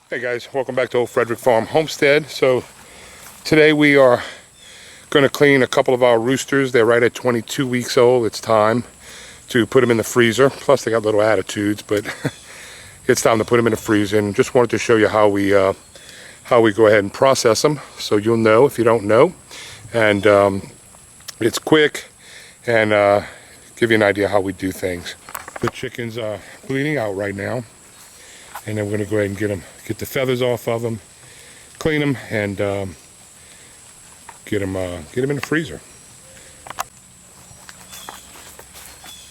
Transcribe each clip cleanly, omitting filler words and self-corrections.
Hey guys, welcome back to Old Frederick Farm Homestead. So today we are going to clean a couple of our roosters. They're right at 22 weeks old. It's time to put them in the freezer. Plus they got little attitudes, but it's time to put them in the freezer. And just wanted to show you how we go ahead and process them, so you'll know if you don't know. And it's quick and give you an idea how we do things. The chickens are bleeding out right now. And then we're going to go ahead and get the feathers off of them, clean them, and get them in the freezer.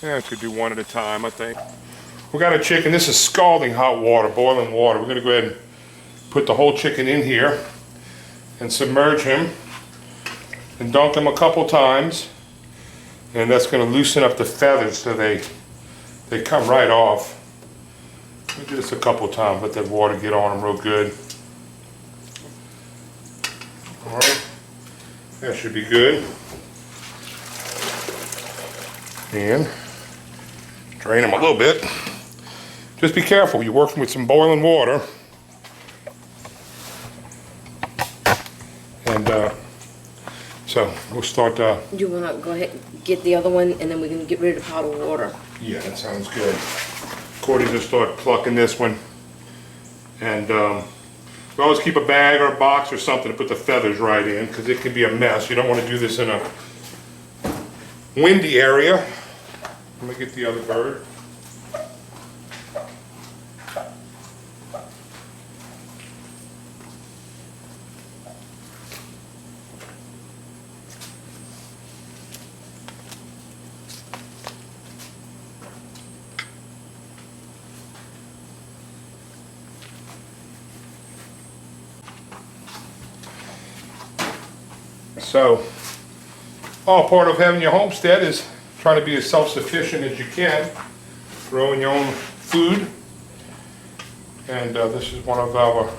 Yeah, I should do one at a time, I think. We got a chicken. This is scalding hot water, boiling water. We're going to go ahead and put the whole chicken in here and submerge him and dunk him a couple times. And that's going to loosen up the feathers so they come right off. We do this a couple times, let that water get on them real good. Alright, that should be good. And drain them a little bit. Just be careful, you're working with some boiling water. And so we'll start. You want to go ahead and get the other one, and then we can get rid of powdered water. Yeah, that sounds good. Cordy's gonna start plucking this one, and we always keep a bag or a box or something to put the feathers right in, because it can be a mess. You don't want to do this in a windy area. Let me get the other bird. So, all part of having your homestead is trying to be as self-sufficient as you can, growing your own food. And this is one of our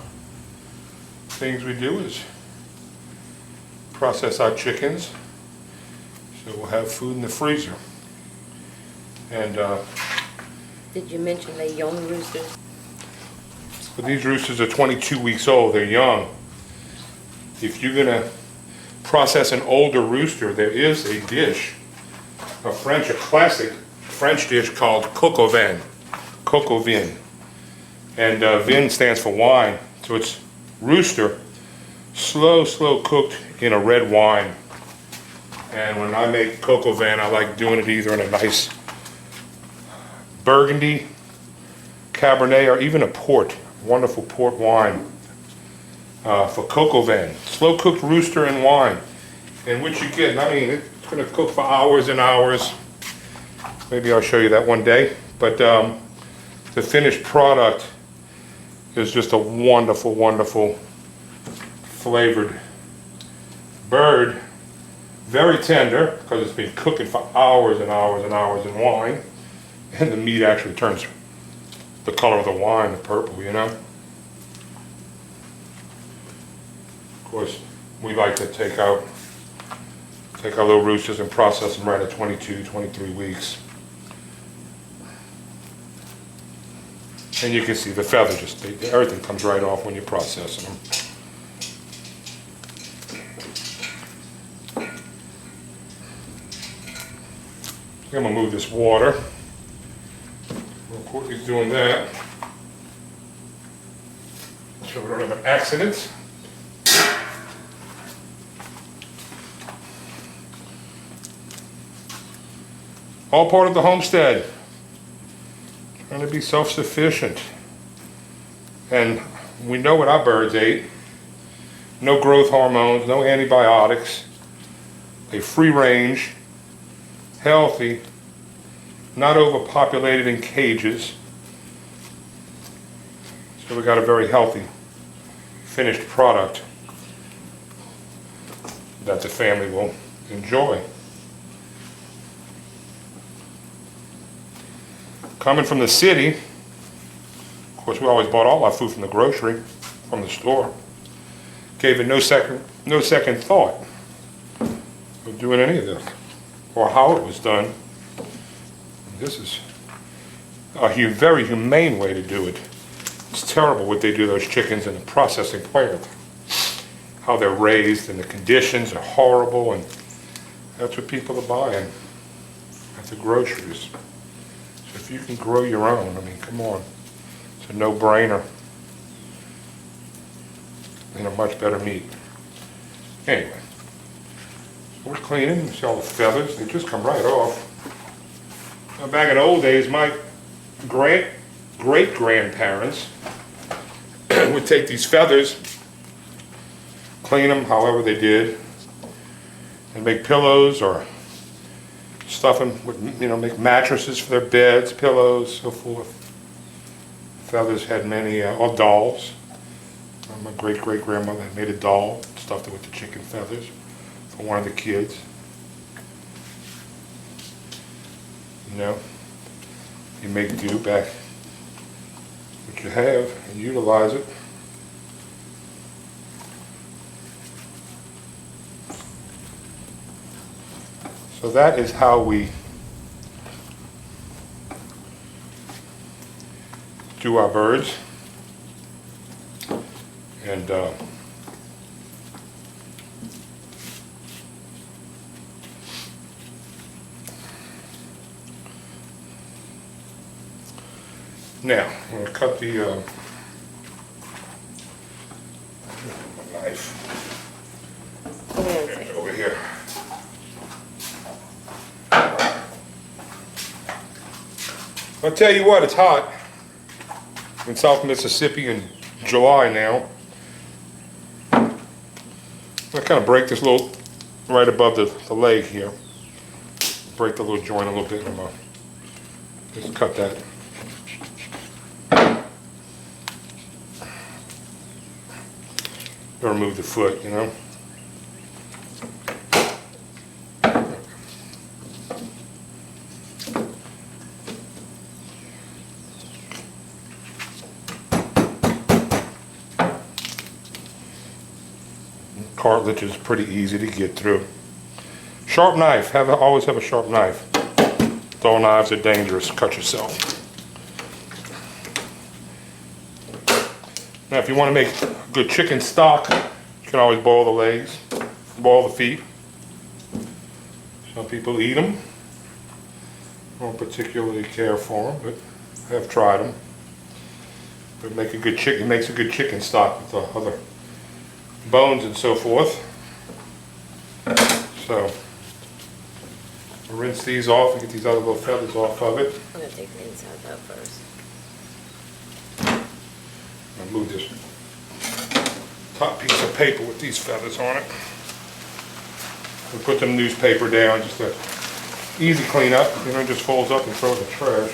things we do, is process our chickens. So we'll have food in the freezer. And Did you mention they're young roosters? but these roosters are 22 weeks old. They're young. If you're gonna process an older rooster, there is a dish, a classic French dish called coq au vin. And vin stands for wine. So it's rooster, slow cooked in a red wine. And when I make coq au vin, I like doing it either in a nice Burgundy, Cabernet, or even a port, wonderful port wine. For coq au vin, slow cooked rooster and wine. And what you get, I mean, it's going to cook for hours and hours. Maybe I'll show you that one day. But the finished product is just a wonderful flavored bird. Very tender, because it's been cooking for hours and hours and hours in wine. And the meat actually turns the color of the wine, the purple, you know. Of course, we like to take our little roosters and process them right at 22, 23 weeks. And you can see the feathers, everything comes right off when you're processing them. I'm gonna move this water. While Courtney's doing that, so we don't have an accident. All part of the homestead. Trying to be self-sufficient. And we know what our birds ate. No growth hormones, no antibiotics. They're free range, healthy, not overpopulated in cages. So we got a very healthy finished product that the family will enjoy. Coming from the city, of course we always bought all our food from the grocery, from the store. Gave it no second thought of doing any of this, or how it was done. This is a very humane way to do it. It's terrible what they do to those chickens in the processing plant. How they're raised and the conditions are horrible, and that's what people are buying at the groceries. So if you can grow your own, I mean, come on. It's a no-brainer. And a much better meat. Anyway, so we're cleaning. You see all the feathers, they just come right off. Now, back in the old days, my great-grandparents would take these feathers, clean them however they did, and make pillows or stuff them with, make mattresses for their beds, pillows, so forth. Feathers had many, or dolls. My great-great-grandmother had made a doll, stuffed it with the chicken feathers for one of the kids. You make do back what you have and utilize it. So that is how we do our birds. And now I'm going to cut the my knife over here. I'll tell you what, it's hot in South Mississippi in July now. I kind of break this little, right above the leg here. Break the little joint a little bit, and just cut that. Remove the foot, Cartilage is pretty easy to get through. Sharp knife. Always have a sharp knife. Dull knives are dangerous. Cut yourself. Now, if you want to make good chicken stock, you can always boil the legs, boil the feet. Some people eat them. I don't particularly care for them, but I have tried them. But it makes a good chicken stock with the other bones and so forth. So I'll rinse these off and get these other little feathers off of it. I'm going to take the inside out first. I'll move this top piece of paper with these feathers on it. We'll put some newspaper down, just a easy cleanup. It just folds up and throw it in the trash.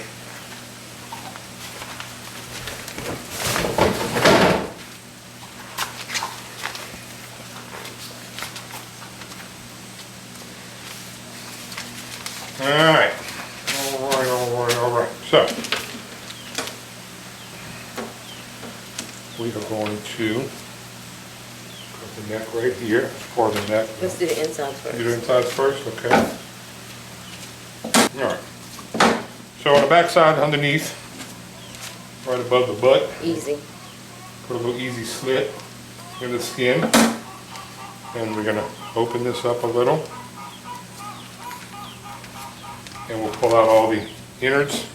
Alright. So, we are going to cut the neck right here. It's part of the neck. Let's do the insides first. Do the insides first? Okay. Alright. So on the back side, underneath, right above the butt. Easy. Put a little easy slit in the skin. And we're going to open this up a little. And we'll pull out all the innards.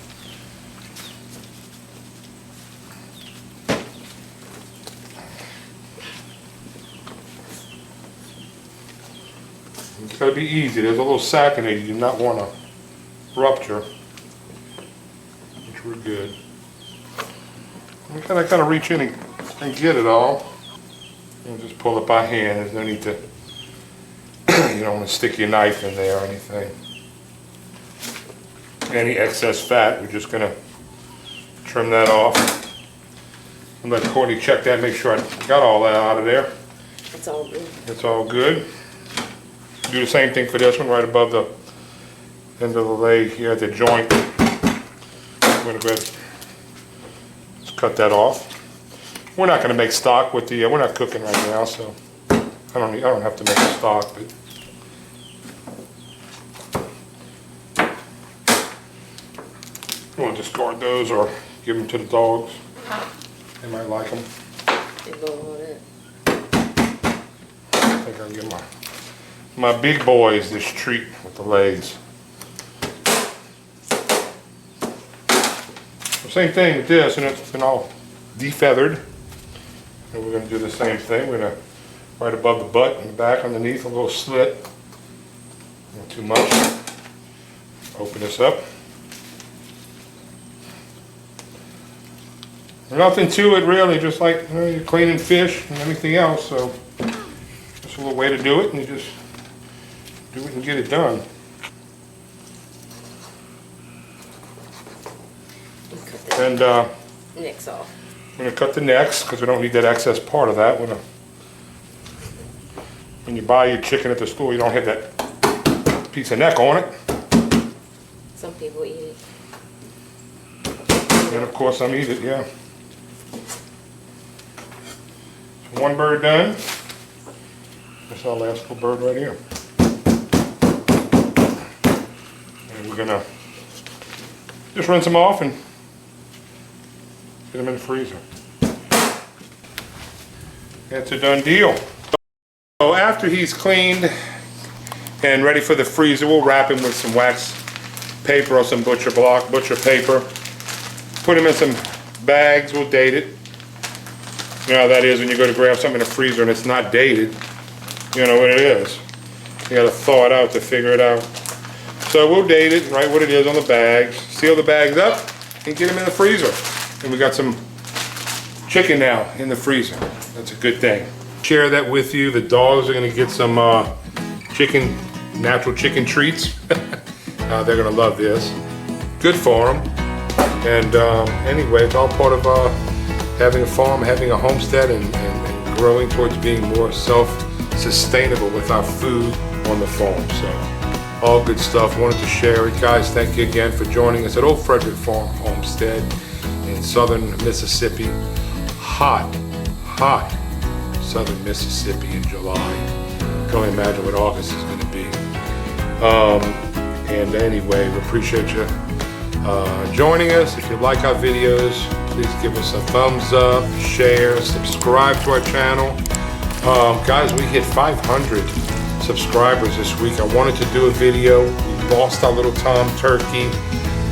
It's got to be easy. There's a little sac in it you do not want to rupture, which we're good. We kind of reach in and get it all. And just pull it by hand. There's no need to, you don't want to stick your knife in there or anything. Any excess fat, we're just going to trim that off. And let Courtney check that, make sure I got all that out of there. It's all good. It's all good. Do the same thing for this one, right above the end of the leg here at the joint. I'm going to go ahead and just cut that off. We're not going to make stock with the, we're not cooking right now, so I don't have to make a stock, but we'll discard those or give them to the dogs. They might like them. They go on it. I think I'll give my big boys this treat with the legs. The same thing with this, and it's been all defeathered. And we're going to do the same thing. We're going to, right above the butt and the back underneath, a little slit. Not too much. Open this up. Nothing to it really, just like you're cleaning fish and everything else. So just a little way to do it, and you just do it and get it done. And Necks off. I'm going to cut the necks because we don't need that excess part of that. When you buy your chicken at the store, you don't have that piece of neck on it. Some people eat it. And of course I'm eating it, yeah. So one bird done. That's our last little bird right here. And we're gonna just rinse them off and get them in the freezer. That's a done deal. So after he's cleaned and ready for the freezer, we'll wrap him with some wax paper or some butcher paper. Put him in some bags, we'll date it. You know how that is when you go to grab something in the freezer and it's not dated. You know what it is. You gotta thaw it out to figure it out. So we'll date it, write what it is on the bags, seal the bags up, and get them in the freezer. And we got some chicken now in the freezer. That's a good thing. Share that with you. The dogs are gonna get some natural chicken treats. They're gonna love this. Good for them. And anyway, it's all part of having a farm, having a homestead, and growing towards being more self-sustainable with our food on the farm. So, all good stuff. Wanted to share it, guys. Thank you again for joining us at Old Frederick Farm Homestead in southern Mississippi. Hot southern Mississippi in July. Can only imagine what August is going to be. And anyway, we appreciate you joining us. If you like our videos, please give us a thumbs up, share, subscribe to our channel. Guys, we hit 500 subscribers this week. I wanted to do a video. We lost our little Tom Turkey.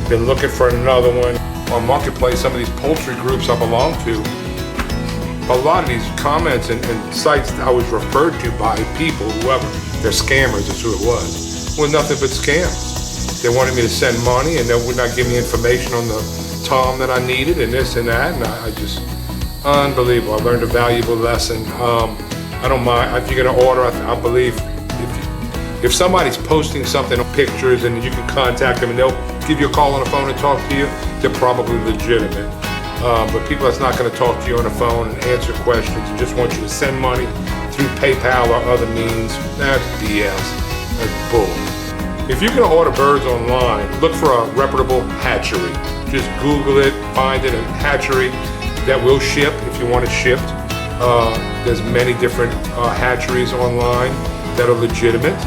Been looking for another one. On Marketplace, some of these poultry groups I belong to, a lot of these comments and sites I was referred to by people, whoever, they're scammers, that's who it was. Well, nothing but scams. They wanted me to send money and they would not give me information on the Tom that I needed and this and that, and I just, unbelievable. I learned a valuable lesson. I don't mind, if you're gonna order, I believe if somebody's posting something on pictures and you can contact them and they'll give you a call on the phone and talk to you, they're probably legitimate. But people that's not going to talk to you on the phone and answer questions and just want you to send money through PayPal or other means, that's BS. That's bull. If you're going to order birds online, look for a reputable hatchery. Just Google it, find it, a hatchery that will ship if you want it shipped. There's many different hatcheries online that are legitimate.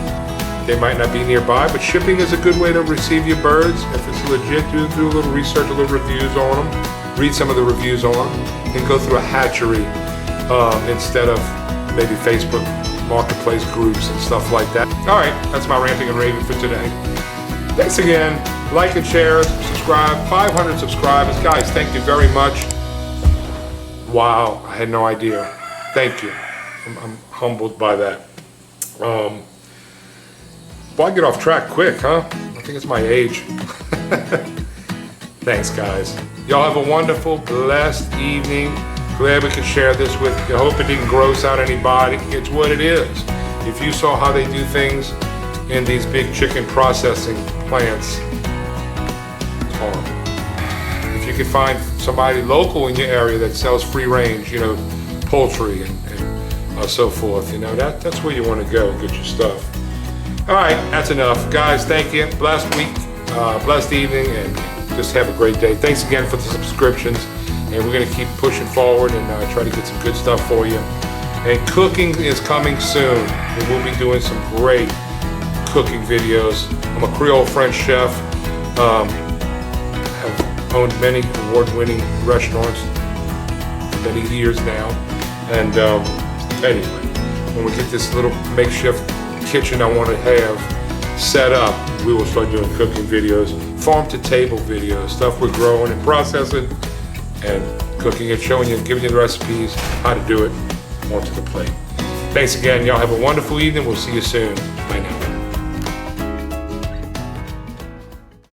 They might not be nearby, but shipping is a good way to receive your birds. If it's legit, do a little research, a little reviews on them, read some of the reviews on them, and go through a hatchery instead of maybe Facebook Marketplace groups and stuff like that. All right, that's my ranting and raving for today. Thanks again. Like and share, subscribe. 500 subscribers. Guys, thank you very much. Wow, I had no idea. Thank you. I'm humbled by that. Well, I get off track quick, huh? I think it's my age. Thanks, guys. Y'all have a wonderful, blessed evening. Glad we could share this with you. I hope it didn't gross out anybody. It's what it is. If you saw how they do things in these big chicken processing plants, it's horrible. If you could find somebody local in your area that sells free range, you know, poultry and so forth, you know, that's where you want to go and get your stuff. All right, that's enough. Guys, thank you. Blessed week, blessed evening, and just have a great day. Thanks again for the subscriptions, and we're going to keep pushing forward and try to get some good stuff for you. And cooking is coming soon, and we'll be doing some great cooking videos. I'm a Creole French chef, have owned many award-winning restaurants many years now. And anyway, when we get this little makeshift kitchen I want to have set up, we will start doing cooking videos, farm to table videos, stuff we're growing and processing and cooking it, showing you, giving you the recipes, how to do it onto the plate. Thanks again, y'all have a wonderful evening. We'll see you soon. Bye now.